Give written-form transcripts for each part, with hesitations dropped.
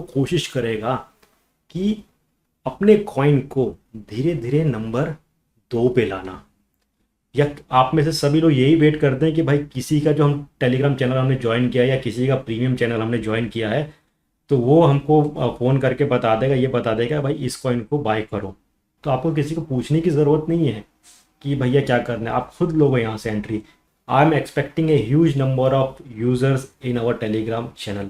कोशिश करेगा कि अपने कॉइन को धीरे धीरे नंबर 2 पे लाना। या आप में से सभी लोग यही वेट करते हैं कि भाई किसी का जो हम टेलीग्राम चैनल हमने ज्वाइन किया या किसी का प्रीमियम चैनल हमने ज्वाइन किया है तो वो हमको फ़ोन करके बता देगा, ये बता देगा भाई इस कॉइन को बाय करो। तो आपको किसी को पूछने की ज़रूरत नहीं है कि भैया क्या करना है, आप खुद लोगो यहाँ से entry. I am expecting a huge number of users in our Telegram channel.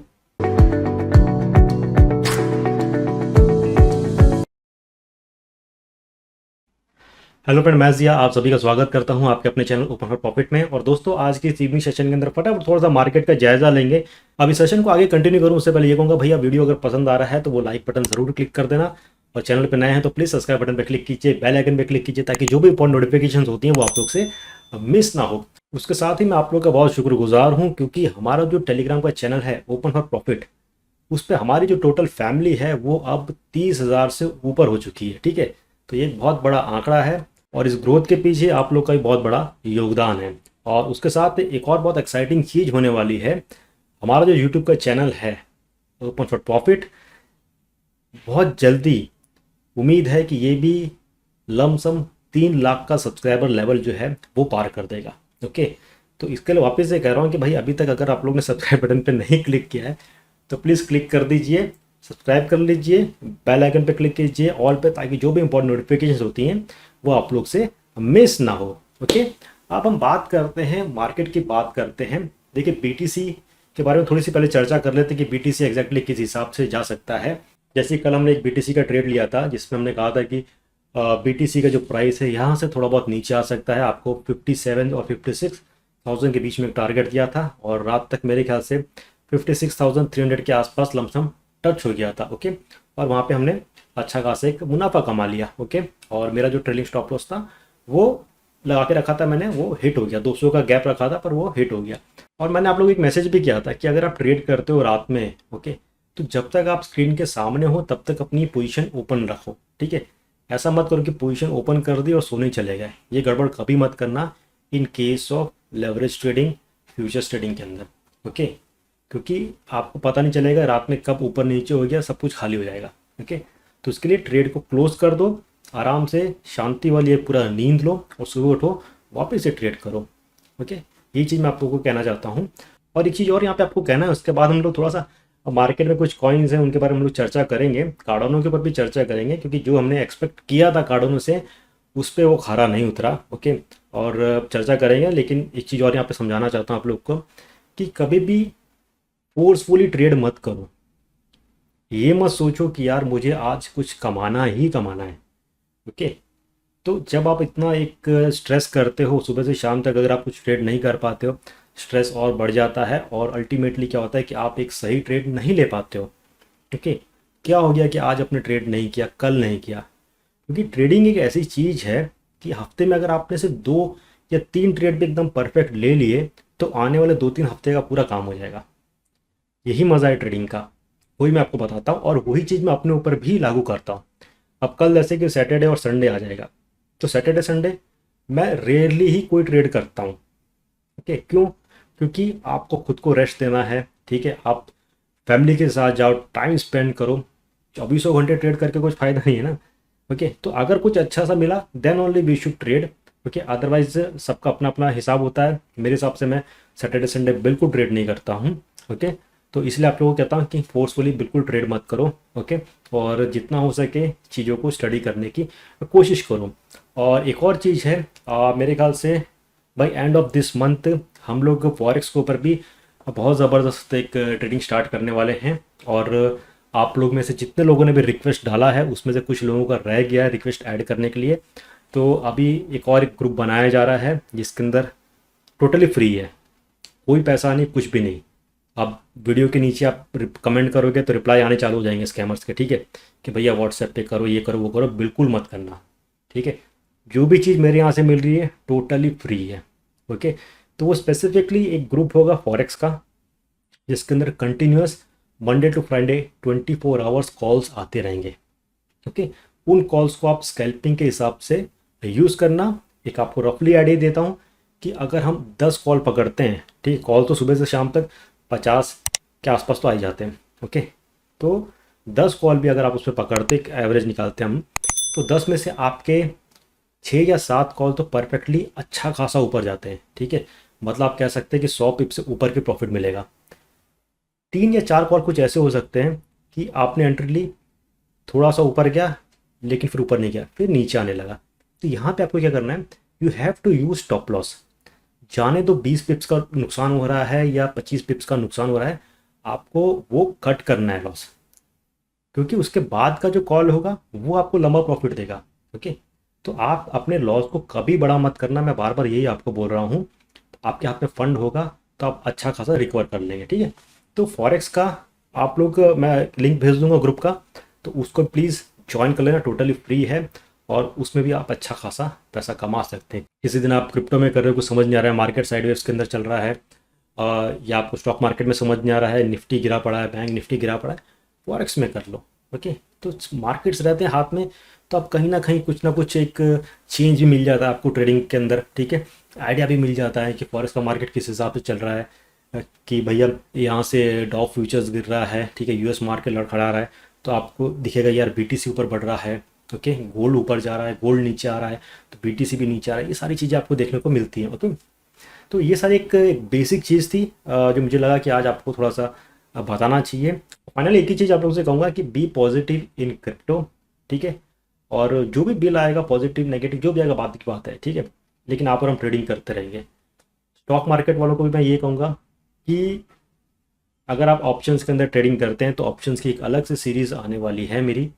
Hello friend, मैं जिया आप सभी का स्वागत करता हूं आपके अपने चैनल ओपन फॉर प्रॉफिट में। और दोस्तों, आज की इस इवनिंग सेशन के अंदर फटाफट थोड़ा सा मार्केट का जायजा लेंगे। अब इस सेशन को आगे कंटिन्यू करूं उससे पहले ये कहूँगा, भैया वीडियो अगर पसंद आ रहा है तो वो लाइक बटन जरूर क्लिक कर देना, और चैनल पर नए हैं तो प्लीज़ सब्सक्राइब बटन पर क्लिक कीजिए, बेल आइकन पर क्लिक कीजिए, ताकि जो भी इंपॉर्टेंट नोटिफिकेशन होती हैं वो आप लोग से मिस ना हो। उसके साथ ही मैं आप लोग का बहुत शुक्रगुजार हूँ, क्योंकि हमारा जो टेलीग्राम का चैनल है ओपन फॉर प्रॉफिट, उस पर हमारी जो टोटल फैमिली है वो अब 30,000 से ऊपर हो चुकी है। ठीक है, तो ये एक बहुत बड़ा आंकड़ा है और इस ग्रोथ के पीछे आप लोग का भी बहुत बड़ा योगदान है। और उसके साथ एक और बहुत एक्साइटिंग चीज़ होने वाली है। हमारा जो यूट्यूब का चैनल है ओपन फॉर प्रॉफिट, बहुत जल्दी उम्मीद है कि ये भी लमसम 3 लाख का सब्सक्राइबर लेवल जो है वो पार कर देगा। ओके, तो इसके लिए वापस से कह रहा हूँ कि भाई अभी तक अगर आप लोग ने सब्सक्राइब बटन पर नहीं क्लिक किया है तो प्लीज़ क्लिक कर दीजिए, सब्सक्राइब कर लीजिए, बेल आइकन पे क्लिक कीजिए ऑल पे, ताकि जो भी इंपॉर्टेंट नोटिफिकेशंस होती हैं वो आप लोग से मिस ना हो। ओके, अब हम बात करते हैं मार्केट की, बात करते हैं। देखिए, बीटीसी के बारे में थोड़ी सी पहले चर्चा कर लेते हैं कि बीटीसी एग्जैक्टली किस हिसाब से जा सकता है। जैसे कल हमने एक बीटीसी का ट्रेड लिया था जिसमें हमने कहा था कि बीटीसी का जो प्राइस है यहाँ से थोड़ा बहुत नीचे आ सकता है। आपको 57 और 56,000 के बीच में एक टारगेट दिया था, और रात तक मेरे ख्याल से 56,300 के आसपास लमसम टच हो गया था। ओके, और वहाँ पे हमने अच्छा खासा एक मुनाफा कमा लिया। ओके, और मेरा जो ट्रेलिंग स्टॉप लॉस था वो लगा के रखा था मैंने, वो हिट हो गया। 200 का गैप रखा था पर वो हिट हो गया। और मैंने आप लोगों को एक मैसेज भी किया था कि अगर आप ट्रेड करते हो रात में, ओके, तो जब तक आप स्क्रीन के सामने हो तब तक अपनी पोजीशन ओपन रखो। ठीक है, ऐसा मत करो कि पोजीशन ओपन कर दी और सोने चले गए। ये गड़बड़ कभी मत करना in case of leverage trading, futures trading के अंदर। ओके, क्योंकि आपको पता नहीं चलेगा रात में कब ऊपर नीचे हो गया, सब कुछ खाली हो जाएगा। ओके, तो इसके लिए ट्रेड को क्लोज कर दो, आराम से शांति वाली एक पूरा नींद लो और सुबह उठो वापस से ट्रेड करो। ओके, ये चीज़ मैं आप लोगों को कहना चाहता हूँ। और एक चीज़ और यहाँ पे आपको कहना है, उसके बाद हम लोग थोड़ा सा मार्केट में कुछ कॉइन्स हैं उनके बारे में हम लोग चर्चा करेंगे, कार्डोनो के ऊपर भी चर्चा करेंगे, क्योंकि जो हमने एक्सपेक्ट किया था कार्डोनो से उस पर वो खरा नहीं उतरा। ओके, और चर्चा करेंगे। लेकिन एक चीज़ और यहाँ पे समझाना चाहता हूँ आप लोग को कि कभी भी फोर्सफुली ट्रेड मत करो। ये मत सोचो कि यार मुझे आज कुछ कमाना ही कमाना है। ओके, तो जब आप इतना एक स्ट्रेस करते हो सुबह से शाम तक, अगर आप कुछ ट्रेड नहीं कर पाते हो, स्ट्रेस और बढ़ जाता है और अल्टीमेटली क्या होता है कि आप एक सही ट्रेड नहीं ले पाते हो। ओके, क्या हो गया कि आज आपने ट्रेड नहीं किया, कल नहीं किया, क्योंकि ट्रेडिंग एक ऐसी चीज़ है कि हफ्ते में अगर आपने से 2 या 3 ट्रेड भी एकदम परफेक्ट ले लिए तो आने वाले 2-3 हफ्ते का पूरा काम हो जाएगा। यही मज़ा है ट्रेडिंग का, वही मैं आपको बताता हूँ और वही चीज़ मैं अपने ऊपर भी लागू करता हूँ। अब कल जैसे कि सैटरडे और संडे आ जाएगा, तो सैटरडे संडे मैं रेयरली ही कोई ट्रेड करता हूँ। ओके, क्यों? क्योंकि आपको खुद को रेस्ट देना है। ठीक है, आप फैमिली के साथ जाओ, टाइम स्पेंड करो। 24 घंटे ट्रेड करके कुछ फ़ायदा नहीं है ना। ओके, तो अगर कुछ अच्छा सा मिला then only we should trade. Okay, otherwise सबका अपना अपना हिसाब होता है। मेरे हिसाब से मैं सैटरडे संडे बिल्कुल ट्रेड नहीं करता हूँ। ओके, तो इसलिए आप लोगों को कहता हूँ कि फोर्सफुली बिल्कुल ट्रेड मत करो। ओके, और जितना हो सके चीज़ों को स्टडी करने की कोशिश करो। और एक और चीज़ है, मेरे ख्याल से by end of this month हम लोग फॉरेक्स के ऊपर भी बहुत ज़बरदस्त एक ट्रेडिंग स्टार्ट करने वाले हैं। और आप लोग में से जितने लोगों ने भी रिक्वेस्ट डाला है उसमें से कुछ लोगों का रह गया है रिक्वेस्ट ऐड करने के लिए, तो अभी एक और एक ग्रुप बनाया जा रहा है जिसके अंदर टोटली फ्री है, कोई पैसा नहीं, कुछ भी नहीं। अब वीडियो के नीचे आप कमेंट करोगे तो रिप्लाई आने चालू हो जाएंगे स्कैमर्स के। ठीक है, कि भैया व्हाट्सएप पे करो, ये करो, वो करो, बिल्कुल मत करना। ठीक है, जो भी चीज़ मेरे यहाँ से मिल रही है टोटली फ्री है। ओके, तो वो स्पेसिफिकली एक ग्रुप होगा फॉरेक्स का जिसके अंदर continuous Monday to Friday 24 hours calls आते रहेंगे। ओके, उन कॉल्स को आप स्कैल्पिंग के हिसाब से यूज़ करना। एक आपको रफली आइडिया देता हूँ कि अगर हम 10 कॉल पकड़ते हैं, ठीक है, कॉल तो सुबह से शाम तक 50 के आसपास तो आ ही जाते हैं। ओके, तो 10 कॉल भी अगर आप उस पर पकड़ते, एवरेज निकालते हम, तो 10 में से आपके 6 या 7 कॉल तो परफेक्टली अच्छा खासा ऊपर जाते हैं, ठीक है। मतलब आप कह सकते हैं कि 100 पिप से ऊपर के प्रॉफिट मिलेगा। 3 या 4 कॉल कुछ ऐसे हो सकते हैं कि आपने एंट्री ली, थोड़ा सा ऊपर गया लेकिन फिर ऊपर नहीं गया, फिर नीचे आने लगा। तो यहाँ पे आपको क्या करना है, you have to use stop loss. जाने दो 20 पिप्स का नुकसान हो रहा है या 25 पिप्स का नुकसान हो रहा है, आपको वो कट करना है लॉस, क्योंकि उसके बाद का जो कॉल होगा वो आपको लंबा प्रॉफिट देगा। ओके, तो आप अपने लॉस को कभी बड़ा मत करना, मैं बार बार यही आपको बोल रहा हूँ। आपके हाथ में फंड होगा तो आप अच्छा खासा रिकवर कर लेंगे, ठीक है। तो फॉरेक्स का आप लोग, मैं लिंक भेज दूंगा ग्रुप का, तो उसको प्लीज़ ज्वाइन कर लेना, टोटली फ्री है, और उसमें भी आप अच्छा खासा पैसा कमा सकते हैं। किसी दिन आप क्रिप्टो में कर रहे हो, कुछ समझ नहीं आ रहा है, मार्केट साइडवेज के अंदर चल रहा है, या आपको स्टॉक मार्केट में समझ नहीं आ रहा है, निफ्टी गिरा पड़ा है, बैंक निफ्टी गिरा पड़ा है, फॉरेक्स में कर लो। ओके, तो मार्केट्स रहते हैं हाथ में, तो आप कहीं ना कुछ एक चेंज भी मिल जाता है आपको ट्रेडिंग के अंदर, ठीक है। आइडिया भी मिल जाता है कि फॉरेक्स का मार्केट किस हिसाब से चल रहा है, कि भैया यहाँ से डॉव फ्यूचर्स गिर रहा है, ठीक है, यूएस मार्केट लड़खड़ा रहा है, तो आपको दिखेगा यार बीटीसी ऊपर बढ़ रहा है, ओके, गोल्ड ऊपर जा रहा है, गोल्ड नीचे आ रहा है, तो बीटीसी भी नीचे आ रहा है। ये सारी चीज़ें आपको देखने को मिलती हैं। ओके, तो ये सारी एक बेसिक चीज़ थी जो मुझे लगा कि आज आपको थोड़ा सा बताना चाहिए। फाइनली एक ही चीज़ आप लोगों से कहूँगा कि बी पॉजिटिव इन क्रिप्टो, ठीक है। और जो भी बिल आएगा, पॉजिटिव नेगेटिव जो भी आएगा, बात की बात है, ठीक है, लेकिन आप और हम ट्रेडिंग करते रहेंगे। स्टॉक मार्केट वालों को भी मैं ये कहूँगा कि अगर आप ऑप्शंस के अंदर ट्रेडिंग करते हैं तो ऑप्शंस की एक अलग से सीरीज़ आने वाली है मेरी,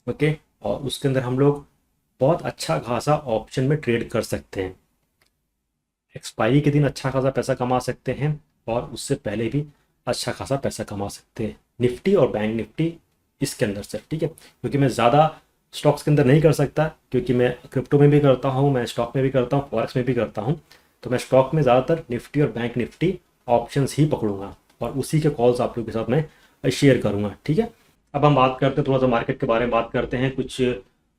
ओके, और उसके अंदर हम लोग बहुत अच्छा खासा ऑप्शन में ट्रेड कर सकते हैं। एक्सपायरी के दिन अच्छा खासा पैसा कमा सकते हैं, और उससे पहले भी अच्छा खासा पैसा कमा सकते हैं, निफ्टी और बैंक निफ्टी इसके अंदर से, ठीक है। क्योंकि मैं ज़्यादा स्टॉक्स के अंदर नहीं कर सकता, क्योंकि मैं क्रिप्टो में भी करता हूँ, मैं स्टॉक में भी करता हूँ, फॉरेक्स में भी करता हूँ, तो मैं स्टॉक में ज़्यादातर निफ्टी और बैंक निफ्टी ऑप्शंस ही पकड़ूंगा, और उसी के कॉल्स आप लोगों के साथ मैं शेयर करूँगा, ठीक है। अब हम बात करते हैं थोड़ा सा मार्केट के बारे में, बात करते हैं कुछ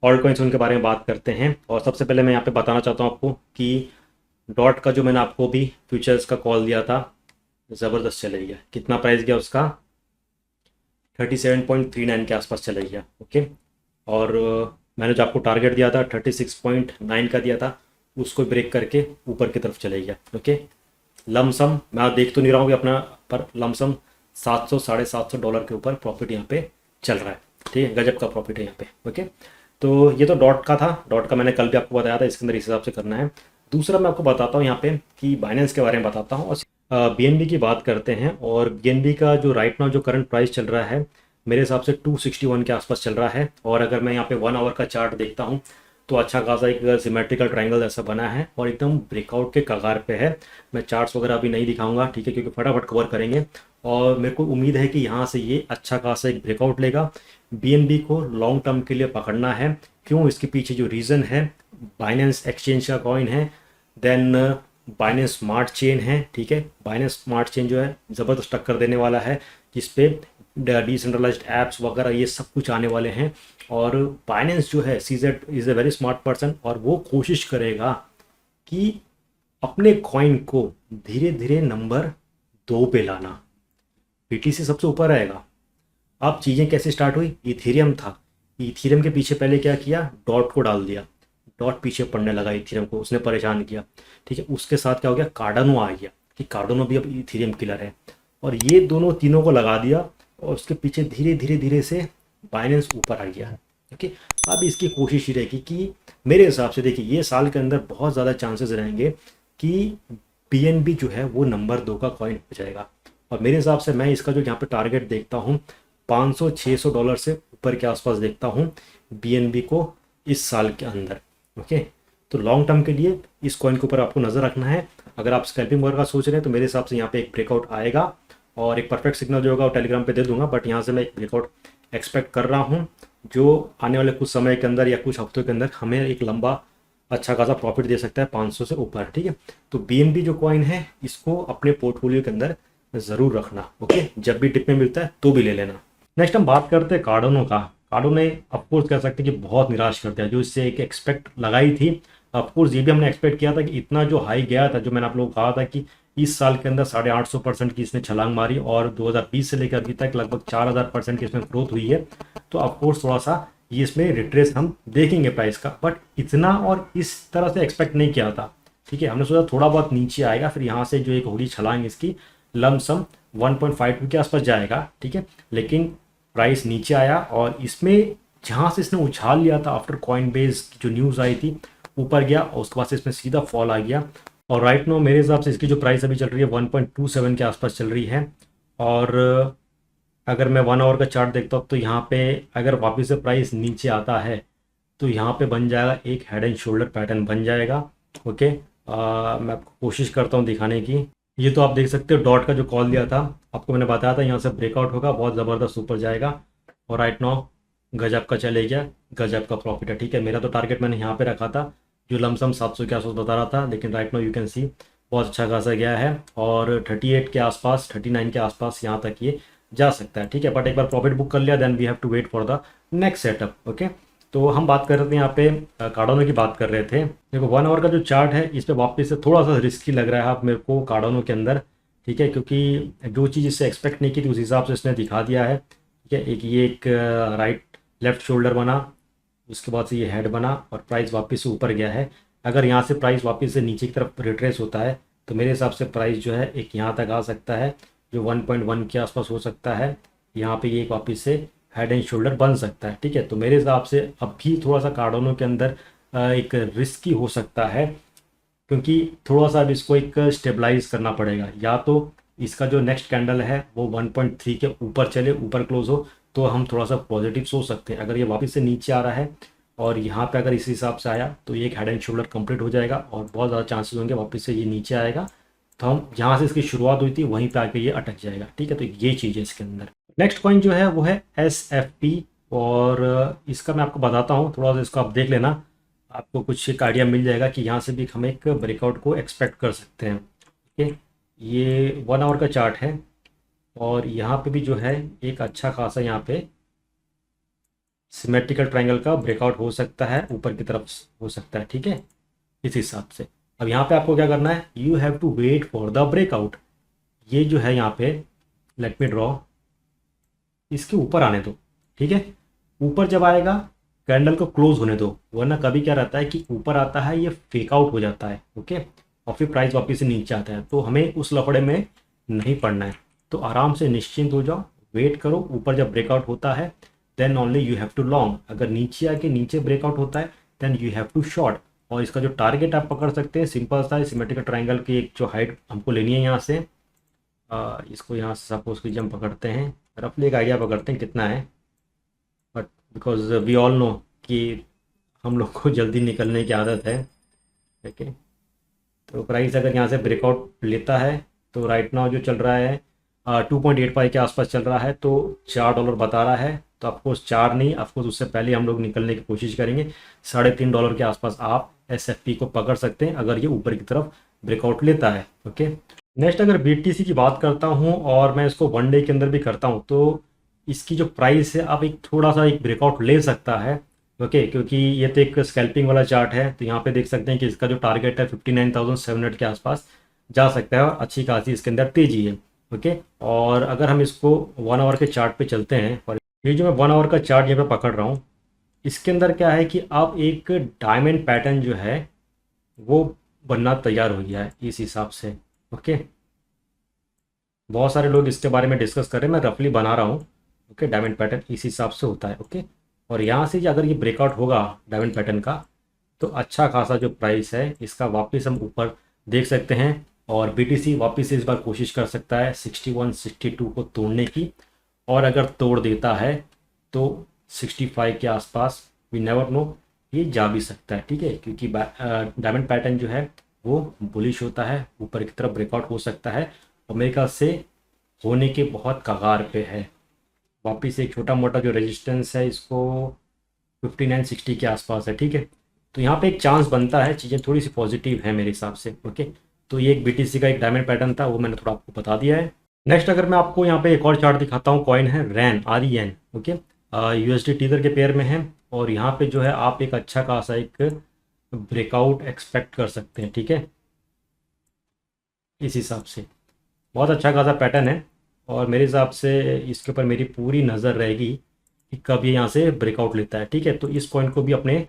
ऑल्ट कॉइन्स उनके बारे में बात करते हैं। और सबसे पहले मैं यहाँ पे बताना चाहता हूँ आपको कि डॉट का जो मैंने आपको भी फ्यूचर्स का कॉल दिया था, ज़बरदस्त चले गया। कितना प्राइस गया उसका, 37.39 के आसपास चले गया, ओके। और मैंने जो आपको टारगेट दिया था 36.9 का दिया था, उसको ब्रेक करके ऊपर की तरफ चले गया, ओके। लमसम मैं देख तो नहीं रहा हूँ कि अपना, पर लमसम 700 $750 के ऊपर प्रॉफिट यहाँ पे चल रहा है, ठीक है, गजब का प्रॉफिट है यहाँ पे, ओके। तो ये तो डॉट का था, डॉट का मैंने कल भी आपको बताया था, इसके अंदर इस हिसाब से करना है। दूसरा मैं आपको बताता हूँ यहाँ पे कि बाइनेंस के बारे में बताता हूँ, और बीएनबी की बात करते हैं। और बीएनबी का जो राइट नाउ जो करंट प्राइस चल रहा है, मेरे हिसाब से 261 के आसपास चल रहा है। और अगर मैं यहाँ पे 1 आवर का चार्ट देखता हूँ तो अच्छा खासा एक सिमेट्रिकल ट्रायंगल ऐसा बना है और एकदम ब्रेकआउट के कगार पे है। मैं चार्ट्स वगैरह अभी नहीं दिखाऊंगा, ठीक है, क्योंकि फटाफट कवर करेंगे। और मेरे को उम्मीद है कि यहाँ से ये अच्छा खासा एक ब्रेकआउट लेगा। बीएनबी को लॉन्ग टर्म के लिए पकड़ना है। क्यों, इसके पीछे जो रीज़न है, बाइनेंस एक्सचेंज का कॉइन है, देन बाइनेंस स्मार्ट चेन है, ठीक है। बाइनेंस स्मार्ट चेन जो है ज़बरदस्त टक्कर देने वाला है, जिस पे डिसेंट्रलाइज्ड ऐप्स वगैरह ये सब कुछ आने वाले हैं। और बाइनेंस जो है, CZ is a very smart person, और वो कोशिश करेगा कि अपने कॉइन को धीरे धीरे नंबर 2 पे लाना। बीटीसी सबसे ऊपर आएगा। अब चीज़ें कैसे स्टार्ट हुई, इथेरियम था, इथेरियम के पीछे पहले क्या किया, डॉट को डाल दिया, डॉट पीछे पड़ने लगा इथेरियम को, उसने परेशान किया, ठीक है। उसके साथ क्या हो गया, कार्डानो आ गया, कि कार्डानो भी अब इथेरियम किलर है, और ये दोनों तीनों को लगा दिया, और उसके पीछे धीरे धीरे धीरे से बाइनेंस ऊपर आ गया, ओके। अब इसकी कोशिश ही रहेगी कि, मेरे हिसाब से देखिए, ये साल के अंदर बहुत ज़्यादा चांसेस रहेंगे कि बीएनबी जो है वो नंबर 2 का कॉइन हो जाएगा। और मेरे हिसाब से मैं इसका जो यहाँ पे टारगेट देखता हूँ, $500-600 से ऊपर के आसपास देखता हूँ बीएनबी को इस साल के अंदर, ओके। तो लॉन्ग टर्म के लिए इस कॉइन के ऊपर आपको नज़र रखना है। अगर आप स्कैल्पिंग वगैरह का सोच रहे हैं तो मेरे हिसाब से यहाँ पे एक ब्रेकआउट आएगा, और एक परफेक्ट सिग्नल जो होगा वो टेलीग्राम पे दे दूंगा, बट यहाँ से मैं एक ब्रेकआउट एक्सपेक्ट कर रहा हूँ, जो आने वाले कुछ समय के अंदर या कुछ हफ्तों के अंदर हमें एक लंबा अच्छा खासा प्रॉफिट दे सकता है 500 से ऊपर, ठीक है। तो बीएनबी जो कॉइन है, इसको अपने पोर्टफोलियो के अंदर ज़रूर रखना, ओके। जब भी टिप में मिलता है तो भी ले लेना। नेक्स्ट हम बात करते हैं कार्डानो का। कार्डानो ने ऑफकोर्स कह सकते हैं कि बहुत निराश कर दिया, जो इससे एक एक्सपेक्ट लगाई थी। ऑफकोर्स ये भी हमने एक्सपेक्ट किया था कि इतना जो हाई गया था, जो मैंने आप लोगों को कहा था कि इस साल के अंदर 850% की इसने छलांग मारी और 2020 से लेकर अभी तक लगभग 4000% की इसमें ग्रोथ हुई है। तो ऑफकोर्स थोड़ा सा ये इसमें रिट्रेस हम देखेंगे प्राइस का, बट इतना और इस तरह से एक्सपेक्ट नहीं किया था। ठीक है, हमने सोचा थोड़ा बहुत नीचे आएगा, फिर यहाँ से जो एक होगी छलांग इसकी लमसम 1.52 के आसपास जाएगा। ठीक है, लेकिन प्राइस नीचे आया और इसमें जहाँ से इसने उछाल लिया था आफ्टर कॉइन बेस की जो न्यूज़ आई थी, ऊपर गया और उसके बाद से इसमें सीधा फॉल आ गया। और राइट नो मेरे हिसाब से इसकी जो प्राइस अभी चल रही है 1.27 के आसपास चल रही है। और अगर मैं 1 आवर का चार्ट देखता हूँ तो यहाँ पे अगर वापस से प्राइस नीचे आता है तो यहाँ पे बन जाएगा एक हेड एंड शोल्डर पैटर्न बन जाएगा। ओके, मैं आपको कोशिश करता हूँ दिखाने की। ये तो आप देख सकते हो डॉट का जो कॉल दिया था आपको मैंने बताया था, यहाँ से ब्रेकआउट होगा, बहुत ज़बरदस्त ऊपर जाएगा और राइट नाउ गजब का चले गया, गजब का प्रॉफिट है। ठीक है, मेरा तो टारगेट मैंने यहाँ पे रखा था जो लमसम 700 के आसपास बता रहा था, लेकिन right now you can see बहुत अच्छा खासा गया है और 38 के आसपास 39 के आसपास यहाँ तक ये जा सकता है। ठीक है, बट एक बार प्रॉफिट बुक कर लिया then we have to wait for the next setup. Okay, तो हम बात कर रहे थे यहाँ पे कार्डानो की बात कर रहे थे। देखो 1 आवर का जो चार्ट है इस पर वापस से थोड़ा सा रिस्की लग रहा है आप मेरे को कार्डानो के अंदर। ठीक है, क्योंकि जो चीज़ इससे एक्सपेक्ट नहीं की थी उस हिसाब से इसने दिखा दिया है। ठीक है, एक राइट लेफ्ट शोल्डर बना, उसके बाद से ये हेड बना और प्राइस वापस से ऊपर गया है। अगर यहाँ से प्राइस वापस से नीचे की तरफ रिट्रेस होता है तो मेरे हिसाब से प्राइस जो है एक यहाँ तक आ सकता है जो 1.1 के आसपास हो सकता है। यहाँ पे ये एक वापस से हेड एंड शोल्डर बन सकता है। ठीक है, तो मेरे हिसाब से अब भी थोड़ा सा कार्डानो के अंदर एक रिस्की हो सकता है, क्योंकि थोड़ा सा अब इसको एक स्टेबलाइज करना पड़ेगा। या तो इसका जो नेक्स्ट कैंडल है वो 1.3 के ऊपर चले, ऊपर क्लोज हो, तो हम थोड़ा सा पॉजिटिव सोच सकते हैं। अगर ये वापस से नीचे आ रहा है और यहाँ पे अगर इस हिसाब से आया तो ये एक हेड एंड शोल्डर कंप्लीट हो जाएगा और बहुत ज़्यादा चांसेस होंगे वापस से ये नीचे आएगा, तो हम जहाँ से इसकी शुरुआत हुई थी वहीं पे आके ये अटक जाएगा। ठीक है, तो ये चीज़ है इसके अंदर। नेक्स्ट कॉइन जो है वो है SFP और इसका मैं आपको बताता हूँ, थोड़ा सा इसको आप देख लेना, आपको कुछ एक आइडिया मिल जाएगा कि यहाँ से भी हम एक ब्रेकआउट को एक्सपेक्ट कर सकते हैं। ओके, ये 1 आवर का चार्ट है और यहाँ पे भी जो है एक अच्छा खासा यहाँ पे सिमेट्रिकल ट्रायंगल का ब्रेकआउट हो सकता है, ऊपर की तरफ हो सकता है। ठीक है, इस हिसाब से अब यहाँ पे आपको क्या करना है, you have to wait for the breakout. ये जो है यहाँ पे लेट मी ड्रॉ, इसके ऊपर आने दो। ठीक है, ऊपर जब आएगा कैंडल को क्लोज होने दो, वरना कभी क्या रहता है कि ऊपर आता है ये फेक आउट हो जाता है। ओके, और फिर प्राइस वापस से नीचे आता है, तो हमें उस लफड़े में नहीं पड़ना है। तो आराम से निश्चिंत हो जाओ, वेट करो, ऊपर जब ब्रेकआउट होता है then only you have to long. अगर नीचे आके नीचे ब्रेकआउट होता है then you have to short. और इसका जो टारगेट आप पकड़ सकते हैं सिंपल सा है, सिमेट्रिकल ट्रायंगल की एक जो हाइट हमको लेनी है यहाँ से, इसको यहाँ से सपोज की हम पकड़ते हैं, रफली एक आइडिया पकड़ते हैं कितना है, but because we all know कि हम लोग को जल्दी निकलने की आदत है। ठीक है, तो प्राइस अगर यहाँ से ब्रेकआउट लेता है तो राइट नाउ जो चल रहा है 2.85 के आसपास चल रहा है, तो $4 बता रहा है। तो ऑफकोर्स 4 नहीं, ऑफकोर्स उससे पहले हम लोग निकलने की कोशिश करेंगे। $3.5 के आसपास आप SFP को पकड़ सकते हैं अगर ये ऊपर की तरफ ब्रेकआउट लेता है। ओके, नेक्स्ट अगर BTC की बात करता हूँ और मैं इसको 1 डे के अंदर भी करता हूँ तो इसकी जो प्राइस है अब एक थोड़ा सा एक ब्रेकआउट ले सकता है। ओके, क्योंकि ये तो एक स्कैल्पिंग वाला चार्ट है, तो यहाँ पे देख सकते हैं कि इसका जो टारगेट है 59,700 के आसपास जा सकता है और अच्छी खासी इसके अंदर तेजी है। ओके, और अगर हम इसको 1 आवर के चार्ट पे चलते हैं, और ये जो मैं 1 आवर का चार्ट यहाँ पे पकड़ रहा हूँ, इसके अंदर क्या है कि अब एक डायमंड पैटर्न जो है वो बनना तैयार हो गया है इस हिसाब से। ओके, बहुत सारे लोग इसके बारे में डिस्कस कर रहे हैं, मैं रफली बना रहा हूँ। ओके, डायमंड पैटर्न इस हिसाब से होता है। ओके, और यहाँ से अगर ये ब्रेकआउट होगा डायमंड पैटर्न का तो अच्छा खासा जो प्राइस है इसका वापस हम ऊपर देख सकते हैं और BTC वापस से इस बार कोशिश कर सकता है 61 62 को तोड़ने की, और अगर तोड़ देता है तो 65 के आसपास वी नेवर नो ये जा भी सकता है। ठीक है, क्योंकि डायमंड पैटर्न जो है वो बुलिश होता है, ऊपर की तरफ ब्रेकआउट हो सकता है और मेरे ख्याल से होने के बहुत कगार पे है। वापिस एक छोटा मोटा जो रेजिस्टेंस है इसको 59 60 के आसपास है। ठीक है, तो यहाँ पे एक चांस बनता है, चीज़ें थोड़ी सी पॉजिटिव है मेरे हिसाब से। ओके, तो ये एक BTC का एक डायमंड पैटर्न था, वो मैंने थोड़ा आपको बता दिया है। नेक्स्ट अगर मैं आपको यहाँ पे एक और चार्ट दिखाता हूँ, कॉइन है REN। ओके, USD टीजर के पेयर में है और यहाँ पे जो है आप एक अच्छा खासा एक ब्रेकआउट एक्सपेक्ट कर सकते हैं। ठीक है, इस हिसाब से बहुत अच्छा खासा पैटर्न है। और मेरे हिसाब से इसके ऊपर मेरी पूरी नज़र रहेगी कि कब ये यहाँ से ब्रेकआउट लेता है। ठीक है, तो इस पॉइंट को भी अपने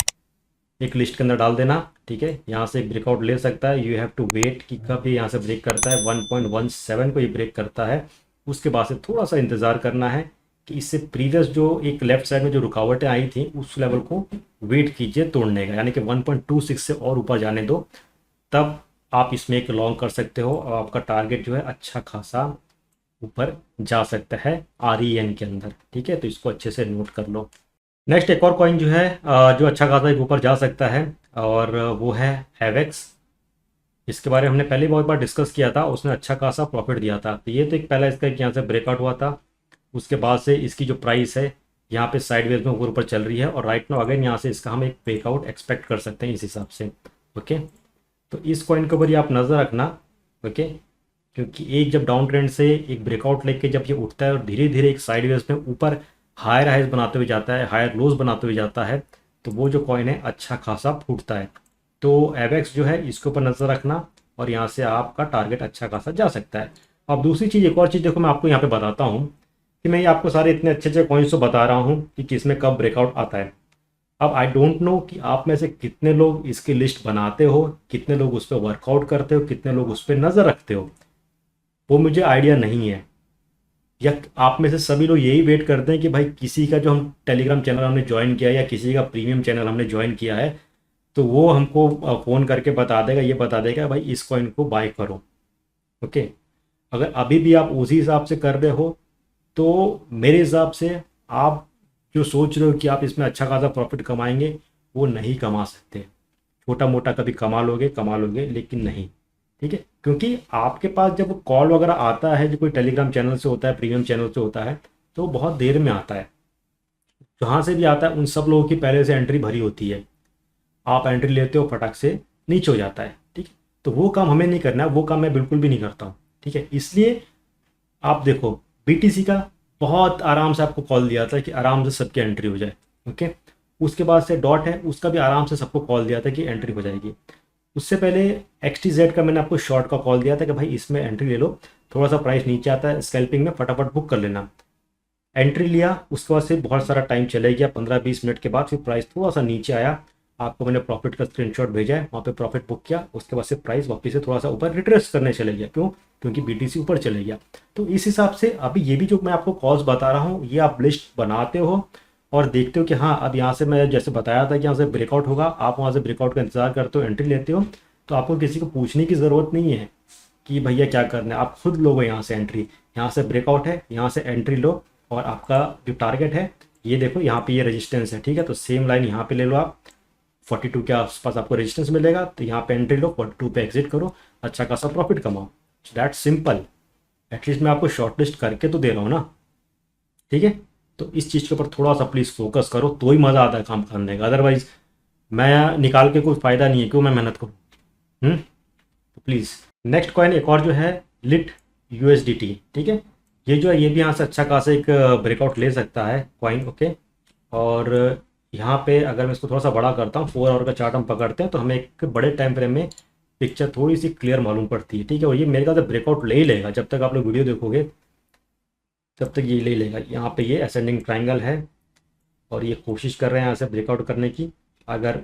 एक लिस्ट के अंदर डाल देना। ठीक है, यहाँ से ब्रेकआउट ले सकता है, यू हैव टू वेट कि कब ये यहाँ से ब्रेक करता है। 1.17 को ये ब्रेक करता है, उसके बाद से थोड़ा सा इंतज़ार करना है कि इससे प्रीवियस जो एक लेफ्ट साइड में जो रुकावटें आई थी उस लेवल को वेट कीजिए तोड़ने का, यानी कि 1.26 से और ऊपर जाने दो, तब आप इसमें एक लॉन्ग कर सकते हो और आपका टारगेट जो है अच्छा खासा ऊपर जा सकता है REN के अंदर। ठीक है, तो इसको अच्छे से नोट कर लो। नेक्स्ट एक और कॉइन जो है जो अच्छा खासा एक ऊपर जा सकता है, और वो है हैवेक्स। इसके बारे में हमने पहले बहुत बार डिस्कस किया था, उसने अच्छा खासा प्रॉफिट दिया था। तो ये तो एक पहला इसका यहाँ से ब्रेकआउट हुआ था, उसके बाद से इसकी जो प्राइस है यहाँ पे साइडवेज में ऊपर चल रही है, और राइट नाउ अगेन यहाँ से इसका हम एक ब्रेकआउट एक्सपेक्ट कर सकते हैं इस हिसाब से। ओके, तो इस कॉइन के ऊपर ही आप नज़र रखना। ओके, क्योंकि एक जब डाउन ट्रेंड से एक ब्रेकआउट लेके जब ये उठता है और धीरे धीरे एक साइडवेज में ऊपर हायर हाइज बनाते हुए जाता है, हायर लोज बनाते हुए जाता है, तो वो जो कॉइन है अच्छा खासा फूटता है। तो एवेक्स जो है इसके ऊपर नज़र रखना, और यहाँ से आपका टारगेट अच्छा खासा जा सकता है। अब दूसरी चीज़, एक और चीज़ देखो, मैं आपको यहाँ पे बताता हूँ कि मैं ये आपको सारे इतने अच्छे अच्छे कॉइन्स तो बता रहा हूँ कि किस में कब ब्रेकआउट आता है। अब आई डोंट नो कि आप में से कितने लोग इसकी लिस्ट बनाते हो, कितने लोग उस पर वर्कआउट करते हो, कितने लोग उस पर नज़र रखते हो, वो मुझे आइडिया नहीं है। या आप में से सभी लोग यही वेट करते हैं कि भाई किसी का जो हम टेलीग्राम चैनल हमने ज्वाइन किया या किसी का प्रीमियम चैनल हमने ज्वाइन किया है, तो वो हमको फ़ोन करके बता देगा, ये बता देगा भाई इस कॉइन को बाय करो। ओके, अगर अभी भी आप उसी हिसाब से कर रहे हो, तो मेरे हिसाब से आप जो सोच रहे हो कि आप इसमें अच्छा खासा प्रॉफिट कमाएंगे, वो नहीं कमा सकते। छोटा मोटा कभी कमा लोगे लेकिन नहीं। ठीक है, क्योंकि आपके पास जब कॉल वगैरह आता है, जो कोई टेलीग्राम चैनल से होता है, प्रीमियम चैनल से होता है, तो बहुत देर में आता है। जहाँ से भी आता है उन सब लोगों की पहले से एंट्री भरी होती है, आप एंट्री लेते हो, फटाक से नीचे हो जाता है। ठीक है, तो वो काम हमें नहीं करना है, वो काम मैं बिल्कुल भी नहीं करता हूँ। ठीक है, इसलिए आप देखो BTC का बहुत आराम से आपको कॉल दिया था कि आराम से सबकी एंट्री हो जाए। ओके, उसके बाद से डॉट है, उसका भी आराम से सबको कॉल दिया था कि एंट्री हो जाएगी। उससे पहले XTZ का मैंने आपको शॉर्ट का कॉल दिया था कि भाई इसमें एंट्री ले लो, थोड़ा सा प्राइस नीचे आता है स्कैल्पिंग में, फटाफट बुक कर लेना। एंट्री लिया, उसके बाद से बहुत सारा टाइम चले गया, 15-20 मिनट के बाद फिर प्राइस थोड़ा सा नीचे आया, आपको मैंने प्रॉफिट का स्क्रीनशॉट भेजा है, वहाँ पे प्रॉफिट बुक किया, उसके बाद से प्राइस वापस से थोड़ा सा ऊपर रिट्रेस करने चले गया। क्यों? क्योंकि BTC ऊपर चले गया। तो इस हिसाब से अभी ये भी जो मैं आपको कॉल्स बता रहा हूँ, ये आप लिस्ट बनाते हो और देखते हो कि हाँ अब यहाँ से मैं जैसे बताया था कि यहाँ से ब्रेकआउट होगा, आप वहाँ से ब्रेकआउट का इंतजार करते हो, एंट्री लेते हो, तो आपको किसी को पूछने की ज़रूरत नहीं है कि भैया क्या करना है, आप खुद लोगे यहाँ से एंट्री। यहाँ से ब्रेकआउट है, यहाँ से एंट्री लो, और आपका जो टारगेट है ये देखो, यहाँ पे ये रेजिस्टेंस है। ठीक है, तो सेम लाइन यहाँ पे ले लो आप, 42 के आसपास आपको रेजिस्टेंस मिलेगा, तो यहाँ पे एंट्री लो, 42 पे एग्जिट करो, अच्छा खासा प्रॉफिट कमाओ। That simple. एटलीस्ट मैं आपको शॉर्ट लिस्ट करके तो दे रहा हूँ ना। ठीक है, तो इस चीज़ के ऊपर थोड़ा सा प्लीज़ फोकस करो, तो ही मज़ा आता है काम करने का। अदरवाइज मैं निकाल के कोई फ़ायदा नहीं है, क्यों मैं मेहनत करूँ। तो प्लीज़। नेक्स्ट कॉइन एक और जो है लिट USDT। ठीक है, ये जो है ये भी यहाँ से अच्छा खासा एक ब्रेकआउट ले सकता है कॉइन। ओके, और यहाँ पे अगर मैं इसको थोड़ा सा बड़ा करता हूँ, 4 आवर का चार्ट हम पकड़ते हैं, तो हमें एक बड़े टाइम फ्रेम में पिक्चर थोड़ी सी क्लियर मालूम पड़ती है। ठीक है, और ये मेरे ख्याल से ब्रेकआउट ले ही लेगा, जब तक आप लोग वीडियो देखोगे तब तक ये ले ही लेगा। यहाँ पे ये असेंडिंग ट्राइंगल है और ये कोशिश कर रहे हैं यहाँ से ब्रेकआउट करने की। अगर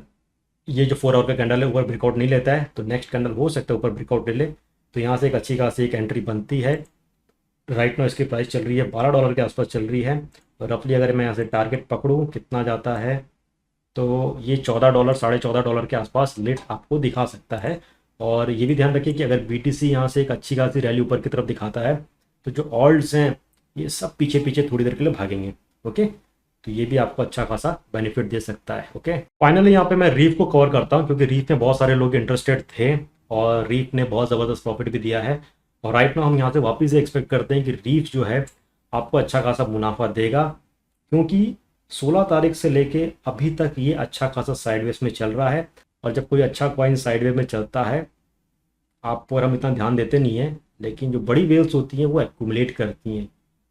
ये जो 4 आवर का कैंडल है ऊपर ब्रेकआउट नहीं लेता है, तो नेक्स्ट कैंडल हो सकता है ऊपर ब्रेकआउट ले ले, तो यहाँ से एक अच्छी खासी एक एंट्री बनती है। राइट नाउ इसकी प्राइस चल रही है $12 के आसपास चल रही है, और रफली अगर मैं यहाँ से टारगेट पकड़ूँ कितना जाता है, तो ये $14 $14.5 के आसपास लिट आपको दिखा सकता है। और ये भी ध्यान रखिए कि अगर BTC यहाँ से एक अच्छी खासी रैली ऊपर की तरफ दिखाता है, तो जो ऑल्ट्स हैं ये सब पीछे पीछे थोड़ी देर के लिए भागेंगे। ओके, तो ये भी आपको अच्छा खासा बेनिफिट दे सकता है। ओके, फाइनली यहाँ पे मैं रीफ को कवर करता हूँ, क्योंकि रीफ में बहुत सारे लोग इंटरेस्टेड थे और रीफ ने बहुत ज़बरदस्त प्रॉफिट भी दिया है। और राइट नाउ हम यहाँ से वापस से एक्सपेक्ट करते हैं कि रीफ जो है आपको अच्छा खासा मुनाफा देगा, क्योंकि 16 तारीख से लेके अभी तक ये अच्छा खासा साइडवेज में चल रहा है। और जब कोई अच्छा कॉइन साइडवेज में चलता है, आप पर हम इतना ध्यान देते नहीं है, लेकिन जो बड़ी वेल्स होती हैं वो एक्यूमुलेट करती हैं,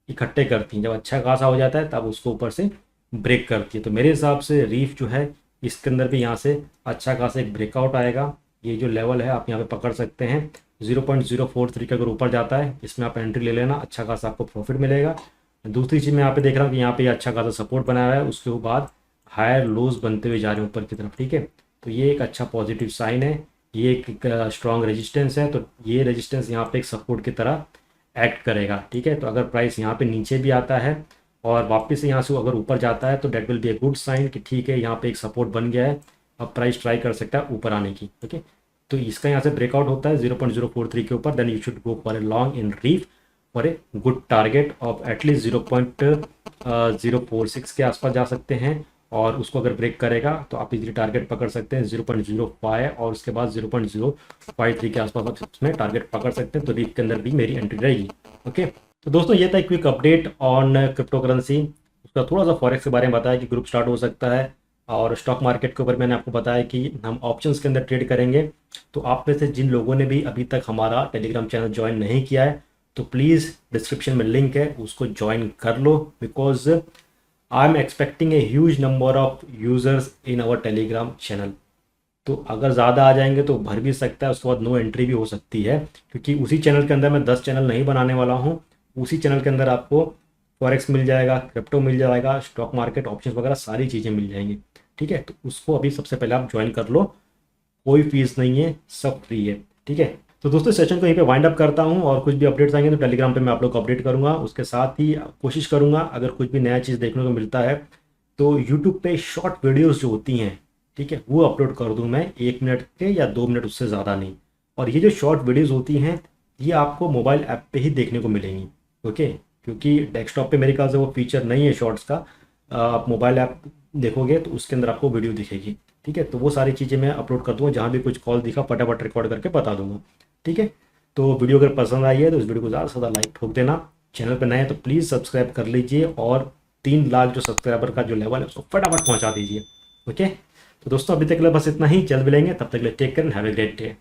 इकट्ठे करती हैं। जब अच्छा खासा हो जाता है तब उसको ऊपर से ब्रेक करती है। तो मेरे हिसाब से रीफ जो है इसके अंदर भी यहाँ से अच्छा खासा एक ब्रेकआउट आएगा। ये जो लेवल है आप यहाँ पे पकड़ सकते हैं, 0.043 के अगर ऊपर जाता है इसमें आप एंट्री ले लेना, अच्छा खासा आपको प्रॉफिट मिलेगा। दूसरी चीज़ मैं यहाँ पे देख रहा हूँ कि यहाँ पे ये अच्छा खासा सपोर्ट बनाया हुआ है, उसके बाद हायर लोज बनते हुए जा रहे हैं ऊपर की तरफ, ठीक है। तो ये एक अच्छा पॉजिटिव साइन है, ये एक स्ट्रॉन्ग रेजिस्टेंस है, तो ये रेजिस्टेंस यहाँ पे एक सपोर्ट की तरह एक्ट करेगा, ठीक है। तो अगर प्राइस यहाँ पे नीचे भी आता है और वापस से यहाँ से अगर ऊपर जाता है तो that will be a good sign कि ठीक है यहाँ पे एक सपोर्ट बन गया है, अब प्राइस ट्राई कर सकता है ऊपर आने की, ओके। तो इसका यहाँ से ब्रेकआउट होता है 0.043 के ऊपर, then you should go for a long in reef for a good target of at least 0.046 के आसपास जा सकते हैं, और उसको अगर ब्रेक करेगा तो आप इजीली टारगेट पकड़ सकते हैं 0.05 और उसके बाद 0.053 के आसपास आप इसमें टारगेट पकड़ सकते हैं। तो रीफ के अंदर भी मेरी एंट्री रहेगी, ओके। तो दोस्तों ये था एक quick update on crypto currency, उसका थोड़ा सा फॉरेक्स के बारे में बताया कि ग्रुप स्टार्ट हो सकता है, और स्टॉक मार्केट के ऊपर मैंने आपको बताया कि हम ऑप्शंस के अंदर ट्रेड करेंगे। तो आप में से जिन लोगों ने भी अभी तक हमारा टेलीग्राम चैनल ज्वाइन नहीं किया है तो प्लीज़ डिस्क्रिप्शन में लिंक है, उसको ज्वाइन कर लो, because I am expecting a huge number of users in our Telegram channel. तो अगर ज़्यादा आ जाएंगे तो भर भी सकता है, उसके बाद नो एंट्री भी हो सकती है, क्योंकि उसी चैनल के अंदर मैं 10 चैनल नहीं बनाने वाला हूँ। उसी चैनल के अंदर आपको फॉरेक्स मिल जाएगा, क्रिप्टो मिल जाएगा, स्टॉक मार्केट ऑप्शंस वगैरह सारी चीज़ें मिल जाएंगी, ठीक है। तो उसको अभी सबसे पहले आप ज्वाइन कर लो, कोई फीस नहीं है, सब फ्री है, ठीक है। तो दोस्तों सेशन को यहीं पे वाइंड अप करता हूँ, और कुछ भी अपडेट्स आएंगे तो टेलीग्राम पे मैं आप लोग को अपडेट करूँगा। उसके साथ ही कोशिश करूँगा अगर कुछ भी नया चीज़ देखने को मिलता है तो यूट्यूब पे शॉर्ट वीडियोज़ जो होती हैं, ठीक है, वो अपलोड कर दूँ मैं 1 मिनट के या 2 मिनट, उससे ज़्यादा नहीं। और ये जो शॉर्ट वीडियोज़ होती हैं ये आपको मोबाइल ऐप पे ही देखने को मिलेंगी, ओके, क्योंकि डेस्कटॉप पे मेरे ख्याल से वो फीचर नहीं है शॉर्ट्स का। आप मोबाइल ऐप देखोगे तो उसके अंदर आपको वीडियो दिखेगी, ठीक है। तो वो सारी चीज़ें मैं अपलोड कर दूँगा, जहाँ भी कुछ कॉल दिखा फटाफट रिकॉर्ड करके बता दूँगा, ठीक है। तो वीडियो अगर पसंद आई है तो इस वीडियो को ज़्यादा से ज़्यादा लाइक ठोक देना, चैनल पर नए हैं तो प्लीज़ सब्सक्राइब कर लीजिए, और 3 लाख जो सब्सक्राइबर का जो लेवल है उसको फटाफट पहुँचा दीजिए, ओके। तो दोस्तों अभी तक के लिए बस इतना ही, जल्द मिलेंगे, तब तक के लिए take care and have a great day.